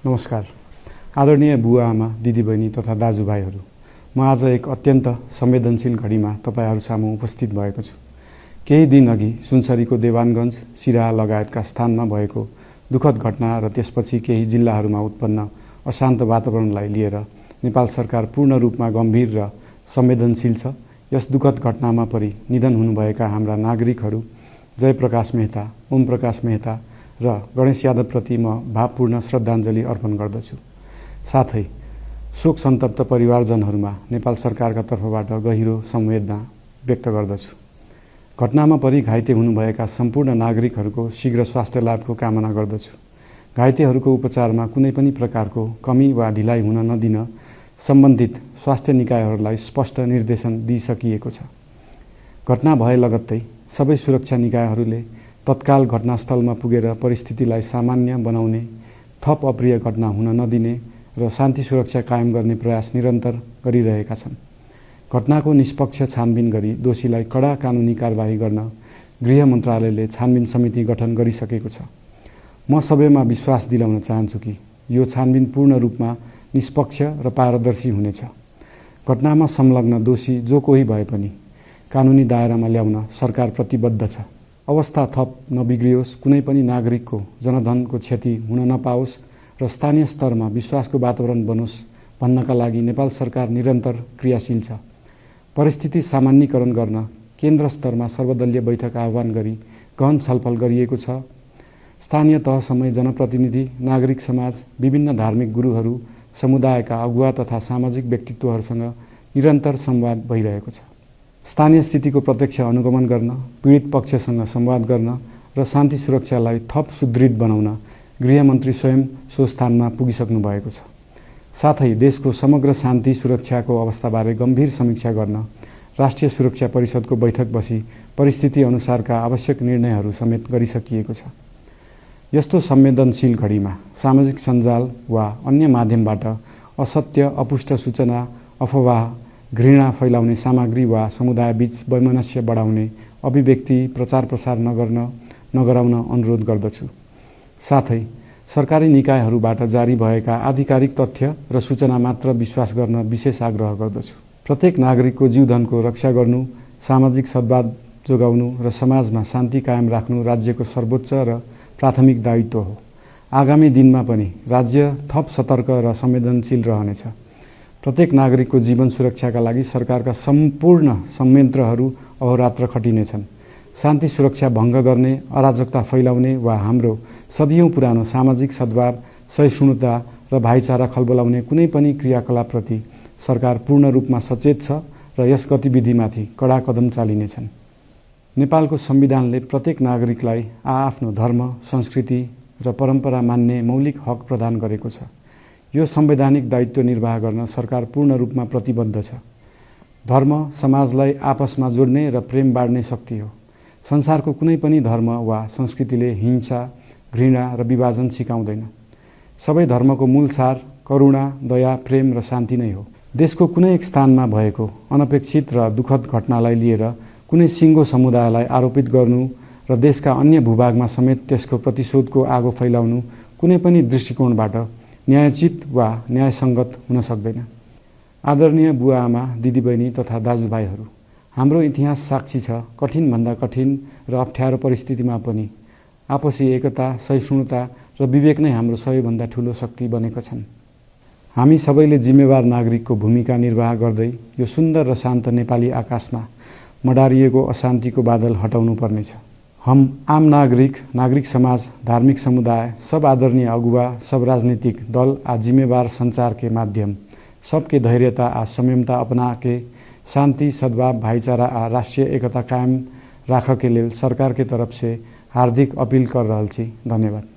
नमस्कार। आदरणीय बुवा आमा, दिदीबहिनी तथा दाजुभाइहरू, म आज एक अत्यन्त संवेदनशील घडीमा तपाईहरू सामु उपस्थित भएको छु। केही दिन अघि सुनसरीको देवानगञ्ज, सिराहा लगायतका स्थानमा भएको दुःखद घटना र त्यसपछि केही जिल्लाहरूमा उत्पन्न अशान्त वातावरणलाई लिएर नेपाल सरकार पूर्ण रूपमा गम्भीर र संवेदनशील छ। यस दुःखद घटनामा परि निधन हुनुभएका हाम्रा नागरिकहरू जयप्रकाश मेहता, ओम प्रकाश मेहता र गणेश यादवप्रति म भावपूर्ण श्रद्धाञ्जली अर्पण गर्दछु। साथै शोक सन्तप्त परिवारजनहरूमा नेपाल सरकारका तर्फबाट गहिरो संवेदना व्यक्त गर्दछु। घटनामा परि घाइते हुनुभएका सम्पूर्ण नागरिकहरूको शीघ्र स्वास्थ्य लाभको कामना गर्दछु। घाइतेहरूको उपचारमा कुनै पनि प्रकारको कमी वा ढिलाइ हुन नदिन सम्बन्धित स्वास्थ्य निकायहरूलाई स्पष्ट निर्देशन दिइसकिएको छ। घटना भए लगत्तै सबै सुरक्षा निकायहरूले तत्काल घटनास्थलमा पुगेर परिस्थितिलाई सामान्य बनाउने, थप अप्रिय घटना हुन नदिने र शान्ति सुरक्षा कायम गर्ने प्रयास निरन्तर गरिरहेका छन्। घटनाको निष्पक्ष छानबिन गरी दोषीलाई कडा कानुनी कारबाही गर्न गृह मन्त्रालयले छानबिन समिति गठन गरिसकेको छ। म सबैमा विश्वास दिलाउन चाहन्छु कि यो छानबिन पूर्ण रूपमा निष्पक्ष र पारदर्शी हुनेछ। घटनामा संलग्न दोषी जो कोही भए पनि कानुनी दायरामा ल्याउन सरकार प्रतिबद्ध छ। अवस्था थप नबिग्रियोस्, कुनै पनि नागरिकको जनधनको क्षति हुन नपाओस् र स्थानीय स्तरमा विश्वासको वातावरण बनोस् भन्नका लागि नेपाल सरकार निरन्तर क्रियाशील छ। परिस्थिति सामान्यीकरण गर्न केन्द्र स्तरमा सर्वदलीय बैठक आह्वान गरी गहन छलफल गरिएको छ। स्थानीय तहसम्मै जनप्रतिनिधि, नागरिक समाज, विभिन्न धार्मिक गुरुहरू, समुदायका अगुवा तथा सामाजिक व्यक्तित्वहरूसँग निरन्तर संवाद भइरहेको छ। स्थानीय स्थितिको प्रत्यक्ष अनुगमन गर्न, पीडित पक्षसँग संवाद गर्न र शान्ति सुरक्षालाई थप सुदृढ बनाउन गृहमन्त्री स्वयं सो स्थानमा पुगिसक्नु भएको छ। साथै देशको समग्र शान्ति सुरक्षाको अवस्थाबारे गम्भीर समीक्षा गर्न राष्ट्रिय सुरक्षा परिषदको बैठक बसी परिस्थिति अनुसारका आवश्यक निर्णयहरू समेत गरिसकिएको छ। यस्तो संवेदनशील घडीमा सामाजिक सञ्जाल वा अन्य माध्यमबाट असत्य, अपुष्ट सूचना, अफवाह, घृणा फैलाउने सामग्री वा समुदायबीच वैमनस्य बढाउने अभिव्यक्ति प्रचार प्रसार नगराउन अनुरोध गर्दछु। साथै सरकारी निकायहरूबाट जारी भएका आधिकारिक तथ्य र सूचना मात्र विश्वास गर्न विशेष आग्रह गर्दछु। प्रत्येक नागरिकको जीवधनको रक्षा गर्नु, सामाजिक सद्भाव जोगाउनु र समाजमा शान्ति कायम राख्नु राज्यको सर्वोच्च र प्राथमिक दायित्व हो। आगामी दिनमा पनि राज्य थप सतर्क र संवेदनशील रहनेछ। प्रत्येक नागरिकको जीवन सुरक्षाका लागि सरकारका सम्पूर्ण संयन्त्रहरू अहोरात्र खटिनेछन्। शान्ति सुरक्षा भङ्ग गर्ने, अराजकता फैलाउने वा हाम्रो सदियौं पुरानो सामाजिक सद्भाव, सहिष्णुता र भाइचारा खलबलाउने कुनै पनि क्रियाकलापप्रति सरकार पूर्ण रूपमा सचेत छ र यस गतिविधिमाथि कडा कदम चालिनेछन्। नेपालको संविधानले प्रत्येक नागरिकलाई आआफ्नो धर्म, संस्कृति र परम्परा मान्ने मौलिक हक प्रदान गरेको छ। यो संवैधानिक दायित्व निर्वाह गर्न सरकार पूर्ण रूपमा प्रतिबद्ध छ। धर्म समाजलाई आपसमा जोड्ने र प्रेम बाँड्ने शक्ति हो। संसारको कुनै पनि धर्म वा संस्कृतिले हिंसा, घृणा र विभाजन सिकाउँदैन। सबै धर्मको मूल सार करुणा, दया, प्रेम र शान्ति नै हो। देशको कुनै एक स्थानमा भएको अनपेक्षित र दुःखद घटनालाई लिएर कुनै सिङ्गो समुदायलाई आरोपित गर्नु र देशका अन्य भूभागमा समेत त्यसको प्रतिशोधको आगो फैलाउनु कुनै पनि दृष्टिकोणबाट न्यायोचित वा न्यायसङ्गत हुन सक्दैन। आदरणीय बुवा आमा, दिदीबहिनी तथा दाजुभाइहरू, हाम्रो इतिहास साक्षी छ कठिनभन्दा कठिन र अप्ठ्यारो परिस्थितिमा पनि आपसी एकता, सहिष्णुता र विवेक नै हाम्रो सबैभन्दा ठूलो शक्ति बनेका छन्। हामी सबैले जिम्मेवार नागरिकको भूमिका निर्वाह गर्दै यो सुन्दर र शान्त नेपाली आकाशमा मडारिएको अशान्तिको बादल हटाउनु पर्नेछ। हम आम नागरिक, नागरिक समाज, धार्मिक समुदाय, सब आदरणीय अगुवा, सब राजनीतिक दल आ जिम्मेवार संचार के माध्यम सबके धैर्यता आ संयमता अपना के शांति, सद्भाव, भाईचारा आ राष्ट्रीय एकता कायम राख के लेल सरकार के तरफ से हार्दिक अपील कर रहल छी। धन्यवाद।